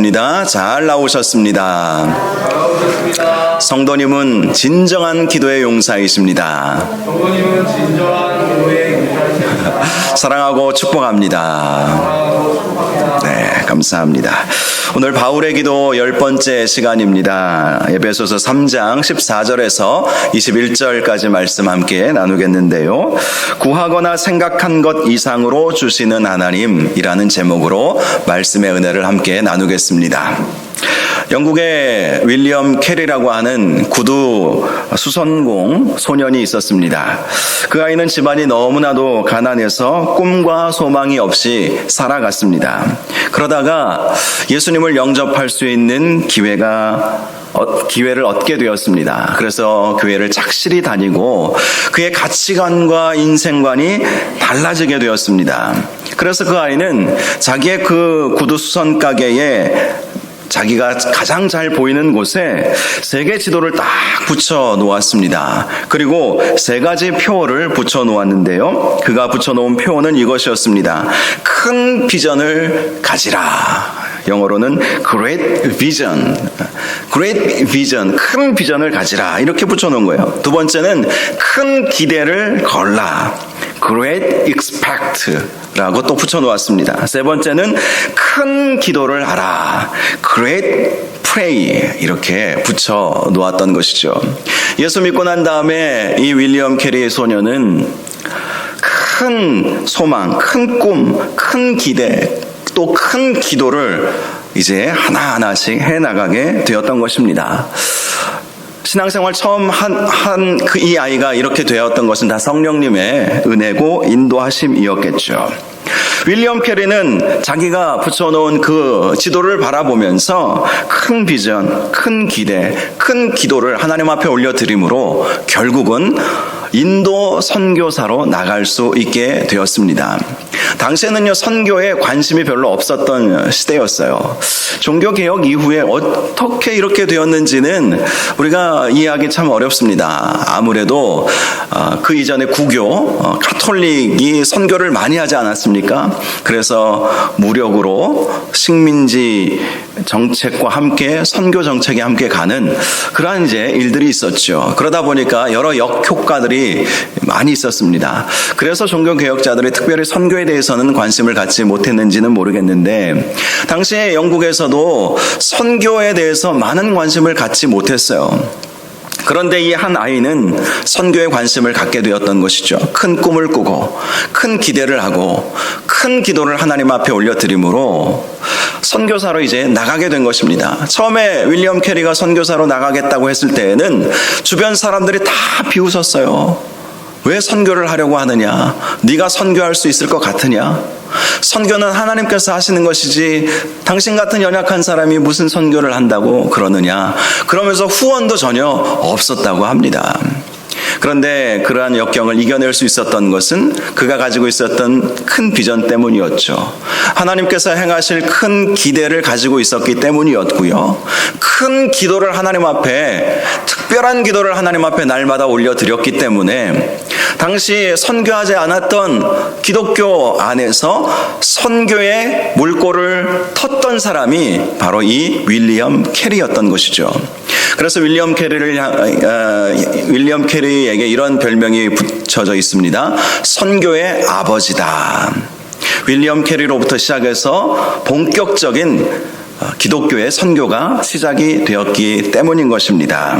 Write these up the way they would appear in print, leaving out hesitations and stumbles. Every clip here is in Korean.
반갑습니다. 잘 나오셨습니다. 성도님은 진정한 기도의 용사이십니다. 사랑하고 축복합니다. 네, 감사합니다. 오늘 바울의 기도 10번째 시간입니다. 에베소서 3장 14절에서 21절까지 말씀 함께 나누겠는데요. 구하거나 생각한 것 이상으로 주시는 하나님이라는 제목으로 말씀의 은혜를 함께 나누겠습니다. 영국의 윌리엄 캐리라고 하는 구두 수선공 소년이 있었습니다. 그 아이는 집안이 너무나도 가난해서 꿈과 소망이 없이 살아갔습니다. 그러다가 예수님을 영접할 수 있는 기회를 얻게 되었습니다. 그래서 교회를 착실히 다니고 그의 가치관과 인생관이 달라지게 되었습니다. 그래서 그 아이는 자기의 그 구두 수선 가게에 자기가 가장 잘 보이는 곳에 세계 지도를 딱 붙여 놓았습니다. 그리고 3가지 표어를 붙여 놓았는데요. 그가 붙여 놓은 표어는 이것이었습니다. 큰 비전을 가지라. 영어로는 Great Vision. Great Vision. 큰 비전을 가지라. 이렇게 붙여 놓은 거예요. 두 번째는 큰 기대를 걸라. Great Expect. 라고 또 붙여 놓았습니다. 세 번째는 큰 기도를 하라. Great Pray. 이렇게 붙여 놓았던 것이죠. 예수 믿고 난 다음에 이 윌리엄 캐리의 소녀는 큰 소망, 큰 꿈, 큰 기대, 또 큰 기도를 이제 하나하나씩 해나가게 되었던 것입니다. 신앙생활 처음 이 아이가 이렇게 되었던 것은 다 성령님의 은혜고 인도하심이었겠죠. 윌리엄 캐리는 자기가 붙여놓은 그 지도를 바라보면서 큰 비전, 큰 기대, 큰 기도를 하나님 앞에 올려드림으로 결국은 인도 선교사로 나갈 수 있게 되었습니다. 당시에는요, 선교에 관심이 별로 없었던 시대였어요. 종교개혁 이후에 어떻게 이렇게 되었는지는 우리가 이해하기 참 어렵습니다. 아무래도 그 이전에 구교, 가톨릭이 선교를 많이 하지 않았습니까? 그래서 무력으로 식민지 정책과 함께 선교 정책이 함께 가는 그러한 이제 일들이 있었죠. 그러다 보니까 여러 역효과들이 많이 있었습니다. 그래서 종교개혁자들이 특별히 선교에 대해서는 관심을 갖지 못했는지는 모르겠는데, 당시에 영국에서도 선교에 대해서 많은 관심을 갖지 못했어요. 그런데 이 한 아이는 선교에 관심을 갖게 되었던 것이죠. 큰 꿈을 꾸고 큰 기대를 하고 큰 기도를 하나님 앞에 올려드림으로 선교사로 이제 나가게 된 것입니다. 처음에 윌리엄 캐리가 선교사로 나가겠다고 했을 때에는 주변 사람들이 다 비웃었어요. 왜 선교를 하려고 하느냐? 네가 선교할 수 있을 것 같으냐? 선교는 하나님께서 하시는 것이지 당신 같은 연약한 사람이 무슨 선교를 한다고 그러느냐? 그러면서 후원도 전혀 없었다고 합니다. 그런데 그러한 역경을 이겨낼 수 있었던 것은 그가 가지고 있었던 큰 비전 때문이었죠. 하나님께서 행하실 큰 기대를 가지고 있었기 때문이었고요. 큰 기도를 하나님 앞에, 특별한 기도를 하나님 앞에 날마다 올려드렸기 때문에 당시 선교하지 않았던 기독교 안에서 선교의 물꼬를 텄던 사람이 바로 이 윌리엄 캐리였던 것이죠. 그래서 윌리엄 캐리에게 이런 별명이 붙여져 있습니다. 선교의 아버지다. 윌리엄 캐리로부터 시작해서 본격적인 기독교의 선교가 시작이 되었기 때문인 것입니다.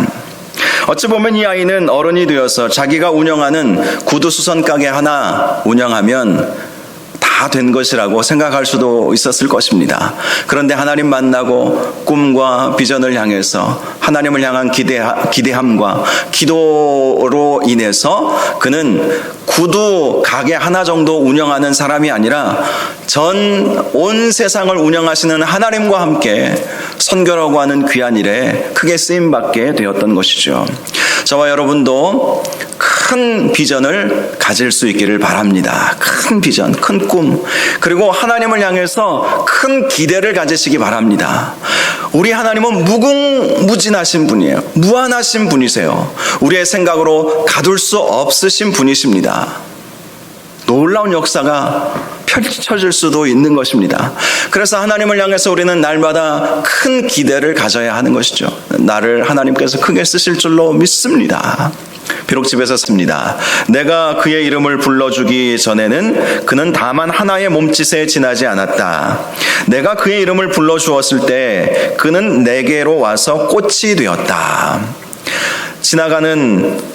어찌 보면 이 아이는 어른이 되어서 자기가 운영하는 구두 수선 가게 하나 운영하면 다 된 것이라고 생각할 수도 있었을 것입니다. 그런데 하나님 만나고 꿈과 비전을 향해서 하나님을 향한 기대함과 기도로 인해서 그는 구두 가게 하나 정도 운영하는 사람이 아니라 온 세상을 운영하시는 하나님과 함께 선교라고 하는 귀한 일에 크게 쓰임받게 되었던 것이죠. 저와 여러분도 큰 비전을 가질 수 있기를 바랍니다. 큰 비전, 큰 꿈, 그리고 하나님을 향해서 큰 기대를 가지시기 바랍니다. 우리 하나님은 무궁무진하신 분이에요. 무한하신 분이세요. 우리의 생각으로 가둘 수 없으신 분이십니다. 놀라운 역사가 펼쳐질 수도 있는 것입니다. 그래서 하나님을 향해서 우리는 날마다 큰 기대를 가져야 하는 것이죠. 나를 하나님께서 크게 쓰실 줄로 믿습니다. 비록 집에서 씁니다. 내가 그의 이름을 불러주기 전에는 그는 다만 하나의 몸짓에 지나지 않았다. 내가 그의 이름을 불러주었을 때 그는 내게로 와서 꽃이 되었다. 지나가는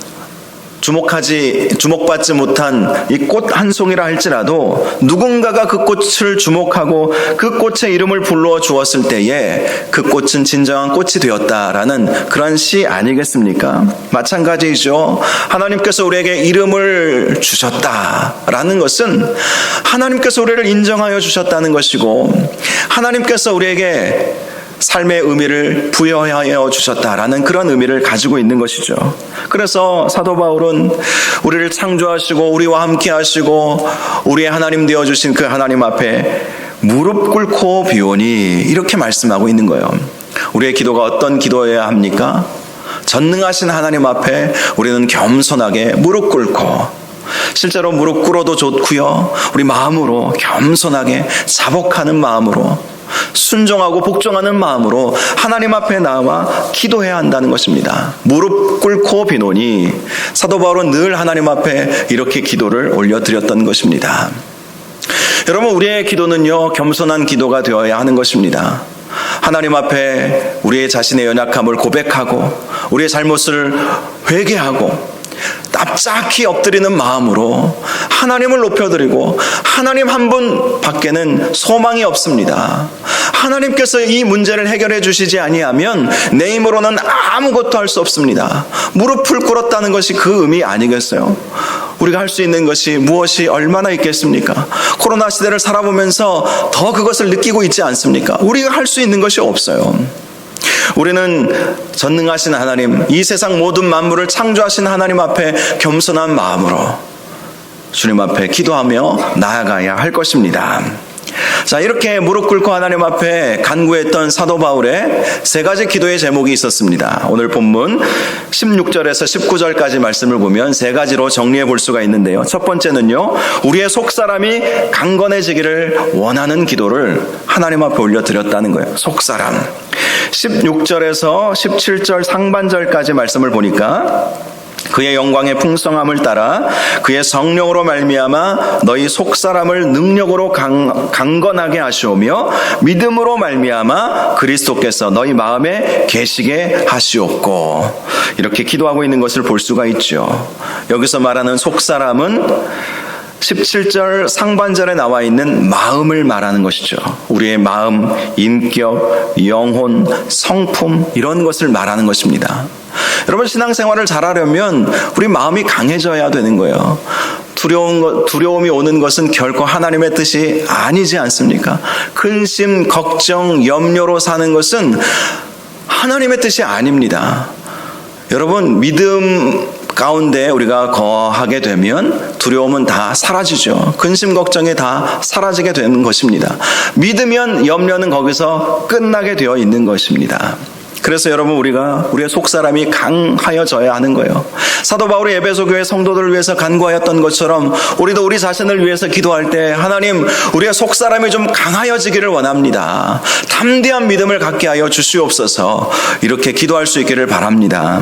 주목받지 못한 이 꽃 한 송이라 할지라도 누군가가 그 꽃을 주목하고 그 꽃의 이름을 불러 주었을 때에 그 꽃은 진정한 꽃이 되었다라는 그런 시 아니겠습니까? 마찬가지이죠. 하나님께서 우리에게 이름을 주셨다라는 것은 하나님께서 우리를 인정하여 주셨다는 것이고, 하나님께서 우리에게 삶의 의미를 부여하여 주셨다라는 그런 의미를 가지고 있는 것이죠. 그래서 사도 바울은 우리를 창조하시고 우리와 함께 하시고 우리의 하나님 되어주신 그 하나님 앞에 무릎 꿇고 비오니 이렇게 말씀하고 있는 거예요. 우리의 기도가 어떤 기도여야 합니까? 전능하신 하나님 앞에 우리는 겸손하게 무릎 꿇고, 실제로 무릎 꿇어도 좋고요, 우리 마음으로 겸손하게 자복하는 마음으로 순종하고 복종하는 마음으로 하나님 앞에 나와 기도해야 한다는 것입니다. 무릎 꿇고 비노니, 사도 바울은 늘 하나님 앞에 이렇게 기도를 올려드렸던 것입니다. 여러분, 우리의 기도는요, 겸손한 기도가 되어야 하는 것입니다. 하나님 앞에 우리의 자신의 연약함을 고백하고 우리의 잘못을 회개하고 납작히 엎드리는 마음으로 하나님을 높여드리고, 하나님 한 분 밖에는 소망이 없습니다. 하나님께서 이 문제를 해결해 주시지 아니하면 내 힘으로는 아무것도 할 수 없습니다. 무릎을 꿇었다는 것이 그 의미 아니겠어요? 우리가 할 수 있는 것이 무엇이 얼마나 있겠습니까? 코로나 시대를 살아보면서 더 그것을 느끼고 있지 않습니까? 우리가 할 수 있는 것이 없어요. 우리는 전능하신 하나님, 이 세상 모든 만물을 창조하신 하나님 앞에 겸손한 마음으로 주님 앞에 기도하며 나아가야 할 것입니다. 자, 이렇게 무릎 꿇고 하나님 앞에 간구했던 사도 바울의 세 가지 기도의 제목이 있었습니다. 오늘 본문 16절에서 19절까지 말씀을 보면 세 가지로 정리해 볼 수가 있는데요. 첫 번째는요, 우리의 속사람이 강건해지기를 원하는 기도를 하나님 앞에 올려드렸다는 거예요. 속사람. 16절에서 17절 상반절까지 말씀을 보니까 그의 영광의 풍성함을 따라 그의 성령으로 말미암아 너희 속사람을 능력으로 강건하게 하시오며 믿음으로 말미암아 그리스도께서 너희 마음에 계시게 하시옵고, 이렇게 기도하고 있는 것을 볼 수가 있죠. 여기서 말하는 속사람은 17절 상반절에 나와 있는 마음을 말하는 것이죠. 우리의 마음, 인격, 영혼, 성품, 이런 것을 말하는 것입니다. 여러분, 신앙생활을 잘하려면 우리 마음이 강해져야 되는 거예요. 두려움이 오는 것은 결코 하나님의 뜻이 아니지 않습니까? 근심, 걱정, 염려로 사는 것은 하나님의 뜻이 아닙니다. 여러분, 믿음 가운데 우리가 거하게 되면 두려움은 다 사라지죠. 근심 걱정이 다 사라지게 되는 것입니다. 믿으면 염려는 거기서 끝나게 되어 있는 것입니다. 그래서 여러분, 우리의 속사람이 강하여져야 하는 거예요. 사도 바울이 에베소 교회 성도들을 위해서 간구하였던 것처럼 우리도 우리 자신을 위해서 기도할 때, 하나님, 우리의 속사람이 좀 강하여지기를 원합니다. 담대한 믿음을 갖게 하여 주시옵소서, 이렇게 기도할 수 있기를 바랍니다.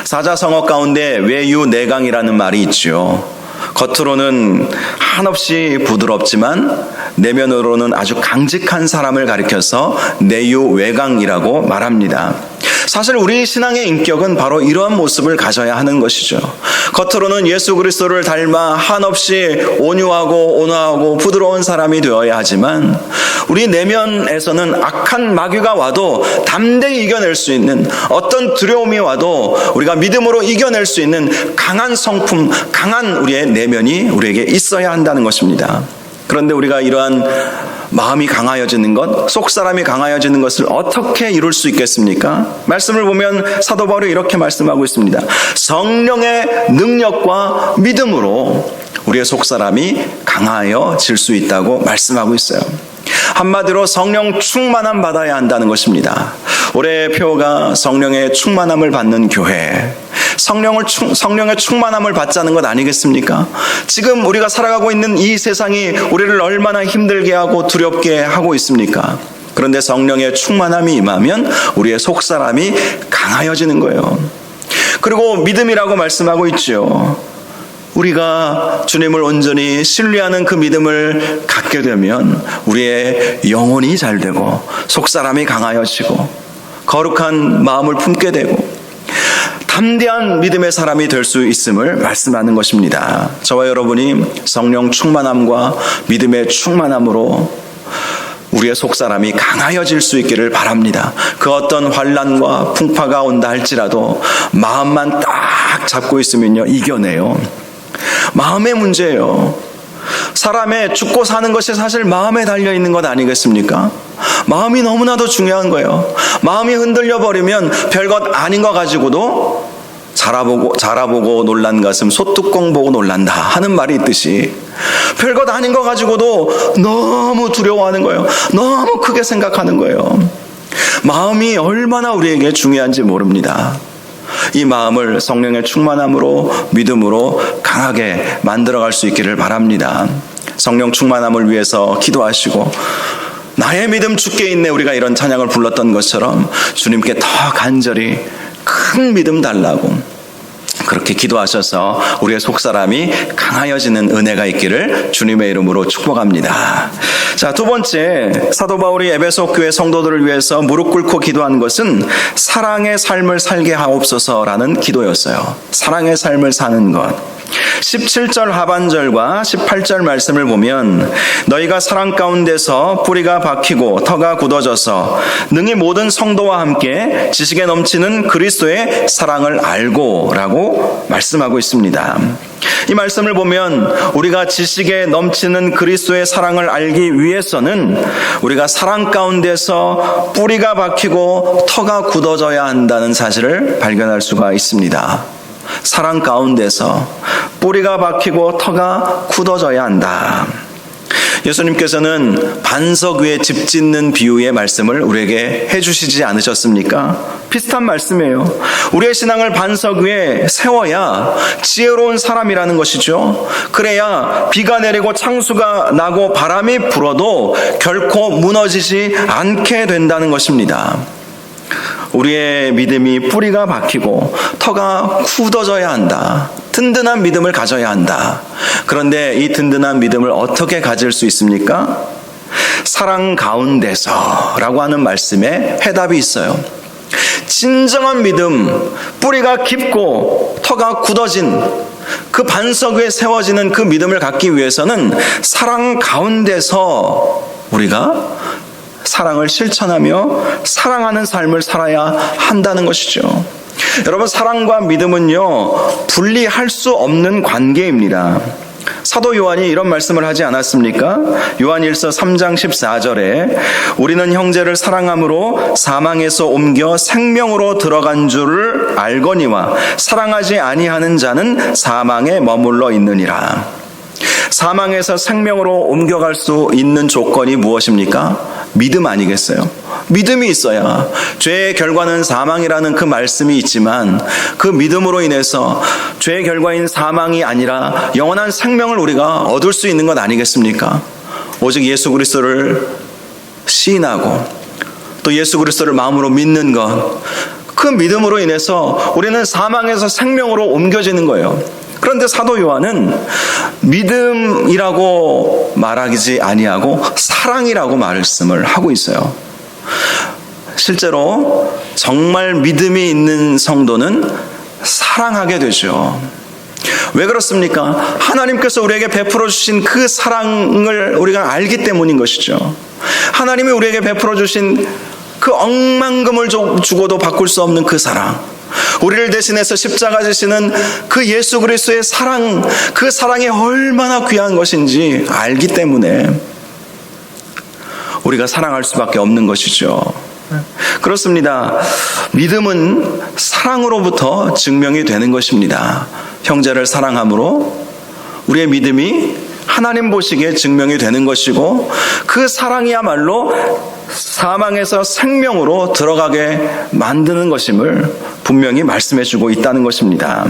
사자성어 가운데 외유내강이라는 말이 있죠. 겉으로는 한없이 부드럽지만 내면으로는 아주 강직한 사람을 가리켜서 내유외강이라고 말합니다. 사실 우리 신앙의 인격은 바로 이러한 모습을 가져야 하는 것이죠. 겉으로는 예수 그리스도를 닮아 한없이 온유하고 온화하고 부드러운 사람이 되어야 하지만 우리 내면에서는 악한 마귀가 와도 담대히 이겨낼 수 있는, 어떤 두려움이 와도 우리가 믿음으로 이겨낼 수 있는 강한 성품, 강한 우리의 내면이 우리에게 있어야 한다는 것입니다. 그런데 우리가 이러한 마음이 강하여지는 것, 속사람이 강하여지는 것을 어떻게 이룰 수 있겠습니까? 말씀을 보면 사도 바울이 이렇게 말씀하고 있습니다. 성령의 능력과 믿음으로 우리의 속사람이 강하여질 수 있다고 말씀하고 있어요. 한마디로 성령 충만함 받아야 한다는 것입니다. 올해의 표가 성령의 충만함을 받는 교회, 성령의 충만함을 받자는 것 아니겠습니까? 지금 우리가 살아가고 있는 이 세상이 우리를 얼마나 힘들게 하고 두렵게 하고 있습니까? 그런데 성령의 충만함이 임하면 우리의 속사람이 강하여지는 거예요. 그리고 믿음이라고 말씀하고 있죠. 우리가 주님을 온전히 신뢰하는 그 믿음을 갖게 되면 우리의 영혼이 잘 되고 속사람이 강하여지고 거룩한 마음을 품게 되고 담대한 믿음의 사람이 될 수 있음을 말씀하는 것입니다. 저와 여러분이 성령 충만함과 믿음의 충만함으로 우리의 속사람이 강하여질 수 있기를 바랍니다. 그 어떤 환난과 풍파가 온다 할지라도 마음만 딱 잡고 있으면요, 이겨내요. 마음의 문제예요. 사람의 죽고 사는 것이 사실 마음에 달려있는 것 아니겠습니까? 마음이 너무나도 중요한 거예요. 마음이 흔들려 버리면 별것 아닌 거 가지고도 자라보고 놀란 가슴 소뚜껑 보고 놀란다 하는 말이 있듯이 별것 아닌 거 가지고도 너무 두려워하는 거예요. 너무 크게 생각하는 거예요. 마음이 얼마나 우리에게 중요한지 모릅니다. 이 마음을 성령의 충만함으로 믿음으로 강하게 만들어갈 수 있기를 바랍니다. 성령 충만함을 위해서 기도하시고 나의 믿음 주께 있네, 우리가 이런 찬양을 불렀던 것처럼 주님께 더 간절히 큰 믿음 달라고 그렇게 기도하셔서 우리의 속사람이 강하여지는 은혜가 있기를 주님의 이름으로 축복합니다. 자, 두 번째, 사도 바울이 에베소 교회 성도들을 위해서 무릎 꿇고 기도한 것은 사랑의 삶을 살게 하옵소서라는 기도였어요. 사랑의 삶을 사는 것. 17절 하반절과 18절 말씀을 보면 너희가 사랑 가운데서 뿌리가 박히고 터가 굳어져서 능히 모든 성도와 함께 지식에 넘치는 그리스도의 사랑을 알고 라고 말씀하고 있습니다. 이 말씀을 보면 우리가 지식에 넘치는 그리스도의 사랑을 알기 위해서는 우리가 사랑 가운데서 뿌리가 박히고 터가 굳어져야 한다는 사실을 발견할 수가 있습니다. 사랑 가운데서 뿌리가 박히고 터가 굳어져야 한다. 예수님께서는 반석 위에 집 짓는 비유의 말씀을 우리에게 해주시지 않으셨습니까? 비슷한 말씀이에요. 우리의 신앙을 반석 위에 세워야 지혜로운 사람이라는 것이죠. 그래야 비가 내리고 창수가 나고 바람이 불어도 결코 무너지지 않게 된다는 것입니다. 우리의 믿음이 뿌리가 박히고 터가 굳어져야 한다. 든든한 믿음을 가져야 한다. 그런데 이 든든한 믿음을 어떻게 가질 수 있습니까? 사랑 가운데서 라고 하는 말씀에 해답이 있어요. 진정한 믿음, 뿌리가 깊고 터가 굳어진 그 반석 위에 세워지는 그 믿음을 갖기 위해서는 사랑 가운데서 우리가 사랑을 실천하며 사랑하는 삶을 살아야 한다는 것이죠. 여러분, 사랑과 믿음은요, 분리할 수 없는 관계입니다. 사도 요한이 이런 말씀을 하지 않았습니까? 요한일서 3장 14절에 우리는 형제를 사랑함으로 사망에서 옮겨 생명으로 들어간 줄을 알거니와 사랑하지 아니하는 자는 사망에 머물러 있느니라. 사망에서 생명으로 옮겨갈 수 있는 조건이 무엇입니까? 믿음 아니겠어요? 믿음이 있어야 죄의 결과는 사망이라는 그 말씀이 있지만 그 믿음으로 인해서 죄의 결과인 사망이 아니라 영원한 생명을 우리가 얻을 수 있는 것 아니겠습니까? 오직 예수 그리스도를 시인하고 또 예수 그리스도를 마음으로 믿는 것, 그 믿음으로 인해서 우리는 사망에서 생명으로 옮겨지는 거예요. 그런데 사도 요한은 믿음이라고 말하지 아니하고 사랑이라고 말씀을 하고 있어요. 실제로 정말 믿음이 있는 성도는 사랑하게 되죠. 왜 그렇습니까? 하나님께서 우리에게 베풀어 주신 그 사랑을 우리가 알기 때문인 것이죠. 하나님이 우리에게 베풀어 주신 그 억만금을 주고도 바꿀 수 없는 그 사랑, 우리를 대신해서 십자가 지시는 그 예수 그리스도의 사랑, 그 사랑이 얼마나 귀한 것인지 알기 때문에 우리가 사랑할 수밖에 없는 것이죠. 그렇습니다. 믿음은 사랑으로부터 증명이 되는 것입니다. 형제를 사랑함으로 우리의 믿음이 하나님 보시기에 증명이 되는 것이고, 그 사랑이야말로 사망에서 생명으로 들어가게 만드는 것임을 분명히 말씀해주고 있다는 것입니다.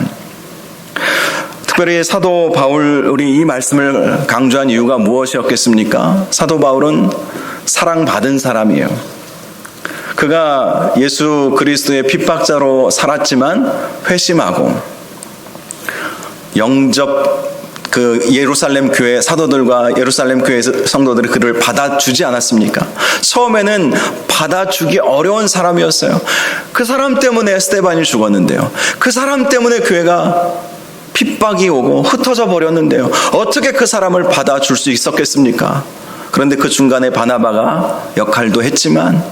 특별히 사도 바울이 이 말씀을 강조한 이유가 무엇이었겠습니까? 사도 바울은 사랑받은 사람이에요. 그가 예수 그리스도의 핍박자로 살았지만 회심하고 영접 예루살렘 교회 사도들과 예루살렘 교회 성도들이 그를 받아주지 않았습니까? 처음에는 받아주기 어려운 사람이었어요. 그 사람 때문에 스데반이 죽었는데요. 그 사람 때문에 교회가 핍박이 오고 흩어져 버렸는데요. 어떻게 그 사람을 받아줄 수 있었겠습니까? 그런데 그 중간에 바나바가 역할도 했지만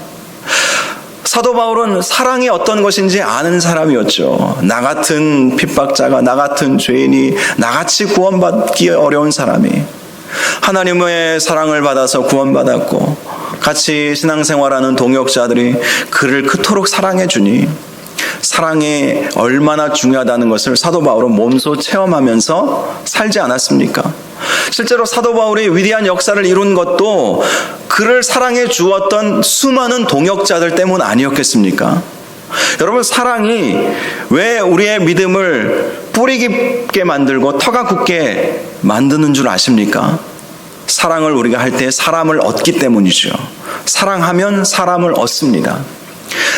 사도 바울은 사랑이 어떤 것인지 아는 사람이었죠. 나 같은 핍박자가, 나 같은 죄인이, 나같이 구원받기 어려운 사람이 하나님의 사랑을 받아서 구원받았고 같이 신앙생활하는 동역자들이 그를 그토록 사랑해 주니 사랑이 얼마나 중요하다는 것을 사도 바울은 몸소 체험하면서 살지 않았습니까? 실제로 사도 바울이 위대한 역사를 이룬 것도 그를 사랑해 주었던 수많은 동역자들 때문 아니었겠습니까? 여러분, 사랑이 왜 우리의 믿음을 뿌리 깊게 만들고 터가 굳게 만드는 줄 아십니까? 사랑을 우리가 할 때 사람을 얻기 때문이죠. 사랑하면 사람을 얻습니다.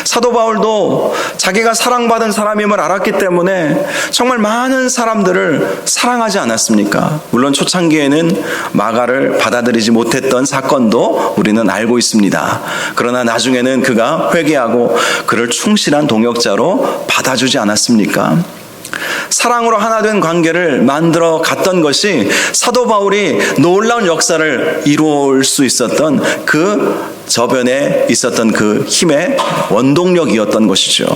사도 바울도 자기가 사랑받은 사람임을 알았기 때문에 정말 많은 사람들을 사랑하지 않았습니까? 물론 초창기에는 마가를 받아들이지 못했던 사건도 우리는 알고 있습니다. 그러나 나중에는 그가 회개하고 그를 충실한 동역자로 받아주지 않았습니까? 사랑으로 하나 된 관계를 만들어 갔던 것이 사도 바울이 놀라운 역사를 이루어올 수 있었던 그 저변에 있었던 그 힘의 원동력이었던 것이죠.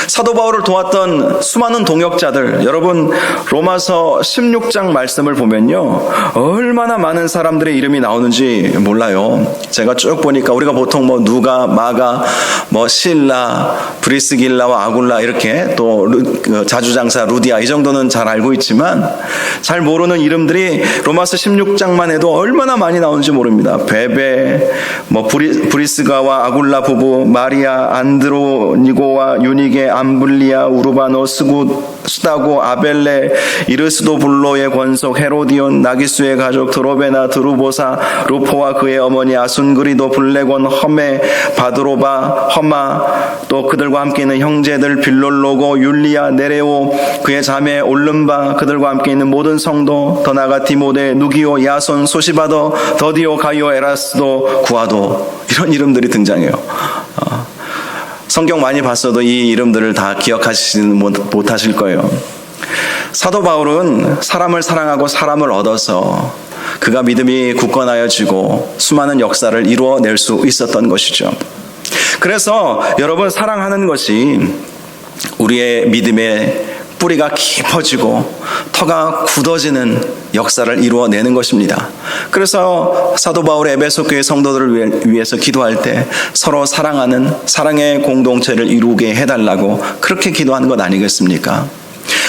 사도 바울을 도왔던 수많은 동역자들, 여러분 로마서 16장 말씀을 보면요, 얼마나 많은 사람들의 이름이 나오는지 몰라요. 제가 쭉 보니까 우리가 보통 누가, 마가, 실라, 브리스길라와 아굴라 이렇게 또 자주장사 루디아 이 정도는 잘 알고 있지만 잘 모르는 이름들이 로마서 16장만 해도 얼마나 많이 나오는지 모릅니다. 베베, 브리스가와 아굴라 부부, 마리아, 안드로니고와 유니게, 암블리아, 우르바노, 수다고, 아벨레, 이르스도 블로의 권속, 헤로디온, 나기수의 가족, 드로베나, 드루보사, 루포와 그의 어머니, 아순그리도, 블레곤, 험에, 바드로바, 험아, 또 그들과 함께 있는 형제들, 빌롤로고, 율리아, 네레오, 그의 자매 올름바, 그들과 함께 있는 모든 성도, 더 나아가 디모데, 누기오, 야손, 소시바더, 더디오, 가이오, 에라스도, 구아도, 이런 이름들이 등장해요. 성경 많이 봤어도 이 이름들을 다 기억하시지는 못하실 거예요. 사도 바울은 사람을 사랑하고 사람을 얻어서 그가 믿음이 굳건하여지고 수많은 역사를 이루어낼 수 있었던 것이죠. 그래서 여러분, 사랑하는 것이 우리의 믿음의 뿌리가 깊어지고 터가 굳어지는 역사를 이루어내는 것입니다. 그래서 사도 바울의 에베소 교회 성도들을 위해서 기도할 때 서로 사랑하는 사랑의 공동체를 이루게 해달라고 그렇게 기도하는 것 아니겠습니까?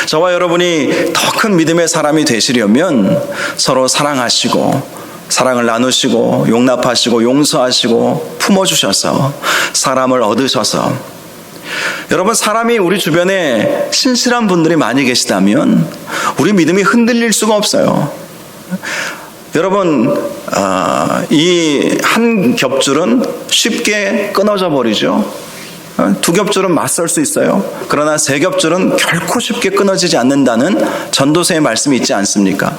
저와 여러분이 더 큰 믿음의 사람이 되시려면 서로 사랑하시고 사랑을 나누시고 용납하시고 용서하시고 품어주셔서 사람을 얻으셔서, 여러분, 사람이 우리 주변에 신실한 분들이 많이 계시다면 우리 믿음이 흔들릴 수가 없어요. 여러분, 이 한 겹줄은 쉽게 끊어져 버리죠. 두 겹줄은 맞설 수 있어요. 그러나 세 겹줄은 결코 쉽게 끊어지지 않는다는 전도서의 말씀이 있지 않습니까?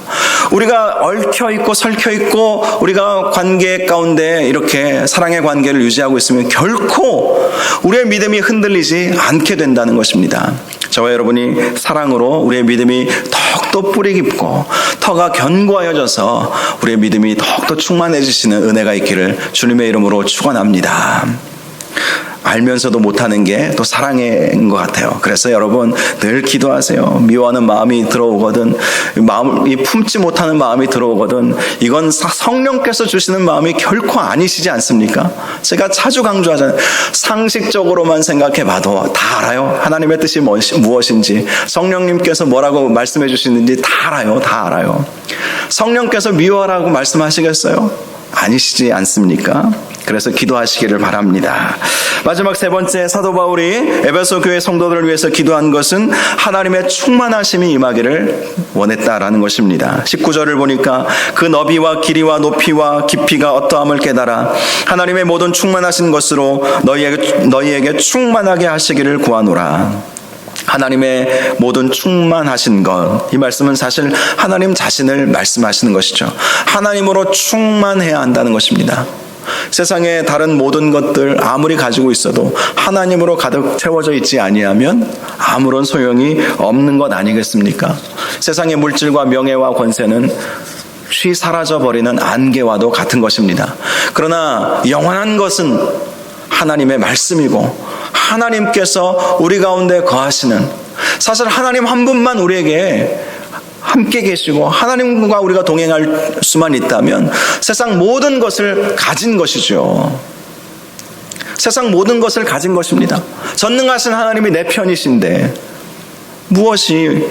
우리가 얽혀있고 설켜있고 우리가 관계 가운데 이렇게 사랑의 관계를 유지하고 있으면 결코 우리의 믿음이 흔들리지 않게 된다는 것입니다. 저와 여러분이 사랑으로 우리의 믿음이 더욱더 뿌리 깊고 터가 견고하여져서 우리의 믿음이 더욱더 충만해지시는 은혜가 있기를 주님의 이름으로 축원합니다. 알면서도 못하는 게 또 사랑인 것 같아요. 그래서 여러분 늘 기도하세요. 미워하는 마음이 들어오거든, 마음이 품지 못하는 마음이 들어오거든, 이건 성령께서 주시는 마음이 결코 아니시지 않습니까? 제가 자주 강조하잖아요. 상식적으로만 생각해봐도 다 알아요. 하나님의 뜻이 무엇인지, 성령님께서 뭐라고 말씀해 주시는지 다 알아요. 다 알아요. 성령께서 미워하라고 말씀하시겠어요? 아니시지 않습니까? 그래서 기도하시기를 바랍니다. 마지막 세 번째, 사도 바울이 에베소 교회 성도들을 위해서 기도한 것은 하나님의 충만하심이 임하기를 원했다라는 것입니다. 19절을 보니까 그 너비와 길이와 높이와 깊이가 어떠함을 깨달아 하나님의 모든 충만하신 것으로 너희에게 충만하게 하시기를 구하노라. 하나님의 모든 충만하신 것, 이 말씀은 사실 하나님 자신을 말씀하시는 것이죠. 하나님으로 충만해야 한다는 것입니다. 세상의 다른 모든 것들 아무리 가지고 있어도 하나님으로 가득 채워져 있지 아니하면 아무런 소용이 없는 것 아니겠습니까? 세상의 물질과 명예와 권세는 쉬 사라져버리는 안개와도 같은 것입니다. 그러나 영원한 것은 하나님의 말씀이고 하나님께서 우리 가운데 거하시는, 사실 하나님 한 분만 우리에게 함께 계시고 하나님과 우리가 동행할 수만 있다면 세상 모든 것을 가진 것이죠. 세상 모든 것을 가진 것입니다. 전능하신 하나님이 내 편이신데 무엇이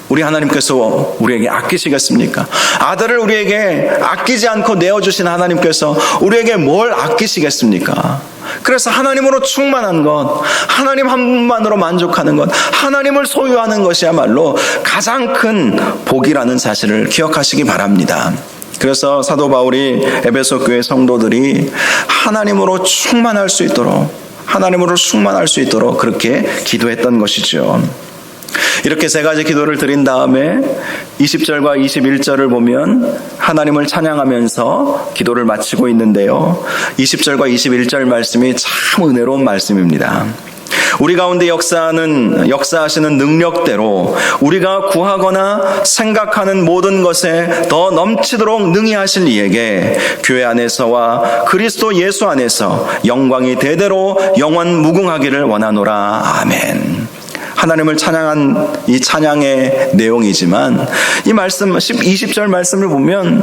우리 하나님께서 우리에게 아끼시겠습니까? 아들을 우리에게 아끼지 않고 내어주신 하나님께서 우리에게 뭘 아끼시겠습니까? 그래서 하나님으로 충만한 것, 하나님 한 분만으로 만족하는 것, 하나님을 소유하는 것이야말로 가장 큰 복이라는 사실을 기억하시기 바랍니다. 그래서 사도 바울이 에베소 교회 성도들이 하나님으로 충만할 수 있도록, 하나님으로 충만할 수 있도록 그렇게 기도했던 것이죠. 이렇게 세 가지 기도를 드린 다음에 20절과 21절을 보면 하나님을 찬양하면서 기도를 마치고 있는데요. 20절과 21절 말씀이 참 은혜로운 말씀입니다. 우리 가운데 역사하시는 능력대로 우리가 구하거나 생각하는 모든 것에 더 넘치도록 능히 하실 이에게 교회 안에서와 그리스도 예수 안에서 영광이 대대로 영원 무궁하기를 원하노라. 아멘. 하나님을 찬양한 이 찬양의 내용이지만 이 말씀 20절 말씀을 보면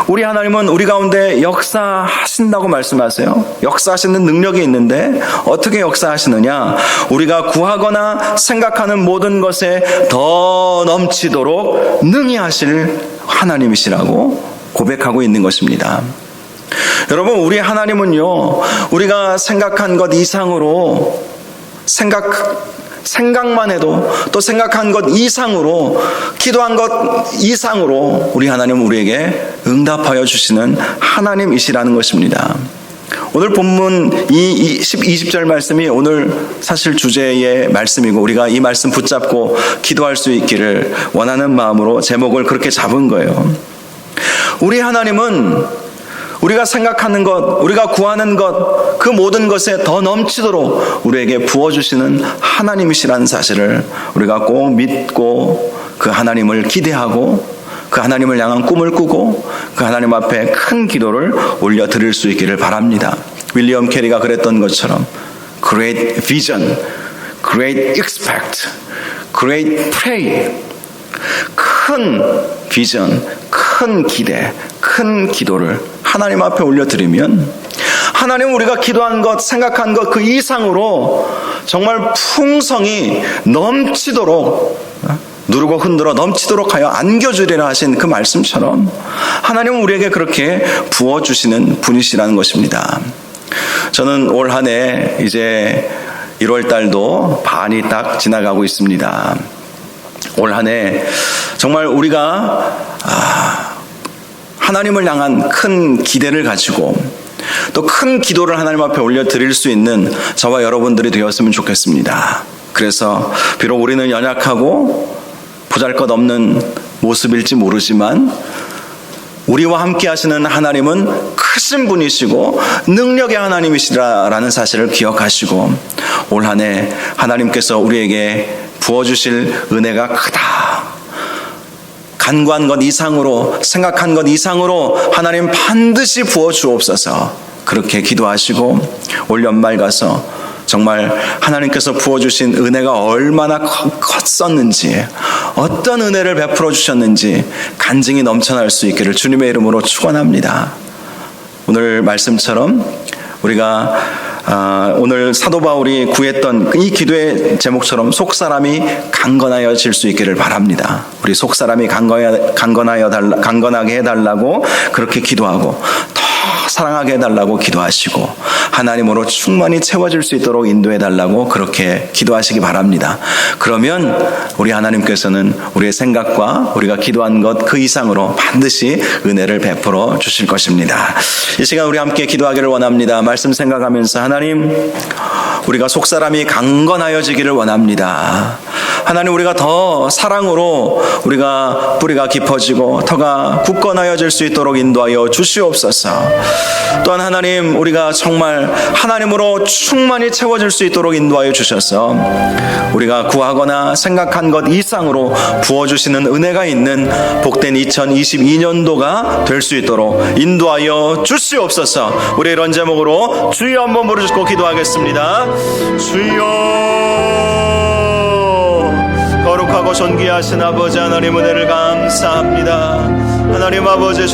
우리 하나님은 우리 가운데 역사하신다고 말씀하세요. 역사하시는 능력이 있는데 어떻게 역사하시느냐? 우리가 구하거나 생각하는 모든 것에 더 넘치도록 능히 하실 하나님이시라고 고백하고 있는 것입니다. 여러분, 우리 하나님은요, 우리가 생각한 것 이상으로 생각만 해도 또 생각한 것 이상으로, 기도한 것 이상으로 우리 하나님은 우리에게 응답하여 주시는 하나님이시라는 것입니다. 오늘 본문 이 20절 말씀이 오늘 사실 주제의 말씀이고 우리가 이 말씀 붙잡고 기도할 수 있기를 원하는 마음으로 제목을 그렇게 잡은 거예요. 우리 하나님은 우리가 생각하는 것, 우리가 구하는 것, 그 모든 것에 더 넘치도록 우리에게 부어주시는 하나님이시라는 사실을 우리가 꼭 믿고 그 하나님을 기대하고 그 하나님을 향한 꿈을 꾸고 그 하나님 앞에 큰 기도를 올려드릴 수 있기를 바랍니다. 윌리엄 캐리가 그랬던 것처럼 Great vision, great expect, great pray. 큰 비전, 큰 기대, 큰 기도를 하나님 앞에 올려드리면 하나님은 우리가 기도한 것, 생각한 것 그 이상으로 정말 풍성이 넘치도록 누르고 흔들어 넘치도록 하여 안겨주리라 하신 그 말씀처럼 하나님은 우리에게 그렇게 부어주시는 분이시라는 것입니다. 저는 올 한 해 이제 1월 달도 반이 딱 지나가고 있습니다. 올 한 해 정말 우리가 하나님을 향한 큰 기대를 가지고 또 큰 기도를 하나님 앞에 올려드릴 수 있는 저와 여러분들이 되었으면 좋겠습니다. 그래서 비록 우리는 연약하고 보잘것없는 모습일지 모르지만 우리와 함께 하시는 하나님은 크신 분이시고 능력의 하나님이시라는 사실을 기억하시고 올 한 해 하나님께서 우리에게 부어주실 은혜가 크다, 간구한 것 이상으로, 생각한 것 이상으로 하나님 반드시 부어주옵소서, 그렇게 기도하시고 올 연말 가서 정말 하나님께서 부어주신 은혜가 얼마나 컸었는지, 어떤 은혜를 베풀어 주셨는지 간증이 넘쳐날 수 있기를 주님의 이름으로 축원합니다. 오늘 말씀처럼 우리가 오늘 사도 바울이 구했던 이 기도의 제목처럼 속사람이 강건하여질 수 있기를 바랍니다. 우리 속사람이 강건하게 해달라고 그렇게 기도하고 더 사랑하게 해달라고 기도하시고 하나님으로 충만히 채워질 수 있도록 인도해달라고 그렇게 기도하시기 바랍니다. 그러면 우리 하나님께서는 우리의 생각과 우리가 기도한 것 그 이상으로 반드시 은혜를 베풀어 주실 것입니다. 이 시간 우리 함께 기도하기를 원합니다. 말씀 생각하면서 하나님, 우리가 속사람이 강건하여지기를 원합니다. 하나님, 우리가 더 사랑으로 우리가 뿌리가 깊어지고 터가 굳건하여질 수 있도록 인도하여 주시옵소서. 또한 하나님, 우리가 정말 하나님으로 충만히 채워질 수 있도록 인도하여 주셔서 우리가 구하거나 생각한 것 이상으로 부어주시는 은혜가 있는 복된 2022년도가 될 수 있도록 인도하여 주시옵소서. 우리 이런 제목으로 주여 한번 부르짖고 기도하겠습니다. 주여, 거룩하고 존귀하신 아버지 하나님, 은혜를 감사합니다. 하나님 아버지,